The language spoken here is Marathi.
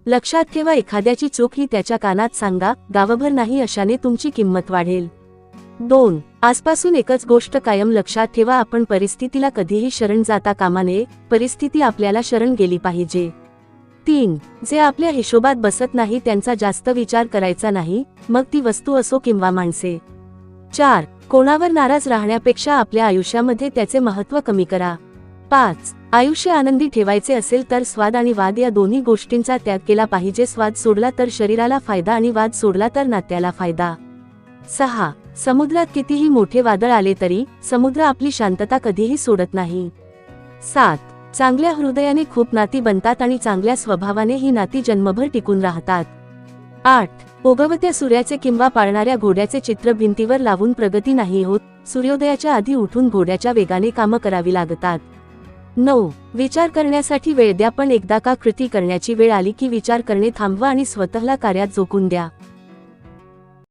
लक्षात ठेवा, एखाद्याची चूक ही त्याच्या कानात सांगा, गावभर नाही, अशाने तुमची किंमत वाढेल. 2. आजपासून एकच गोष्ट कायम लक्षात ठेवा, आपण परिस्थितीला कधीही शरण जाता कामा नये, परिस्थिती आपल्याला शरण गेली पाहिजे. 3. जे आपल्या हिशोबात बसत नाही त्यांचा जास्त विचार करायचा नाही, मग ती वस्तू असो किंवा माणसे. 4. कोणावर नाराज राहण्यापेक्षा आपल्या आयुष्यामध्ये त्याचे महत्त्व कमी करा. 5. आयुष्य आनंदी ठेवायचे असेल तर स्वाद आणि वाद या दोन्ही गोष्टींचा त्याग केला पाहिजे. स्वाद सोडला तर शरीराला फायदा आणि वाद सोडला तर नात्याला फायदा. 6. समुद्रात कितीही मोठे वादळ आले तरी समुद्र आपली शांतता कधीही सोडत नाही. 7. चांगल्या हृदयाने खूप नाती बनतात आणि चांगल्या स्वभावाने ही नाती जन्मभर टिकून राहतात. 8. उगवत्या सूर्याचे किंवा पाळणाऱ्या घोड्याचे चित्र भिंतीवर लावून प्रगती नाही होत, सूर्योदयाच्या आधी उठून घोड्याच्या वेगाने कामं करावी लागतात. 9. विचार करण्यासाठी वेळ द्या, पण एकदा का कृती करण्याची वेळ आली की विचार करणे थांबवा आणि स्वतःला कार्यात झोकून द्या.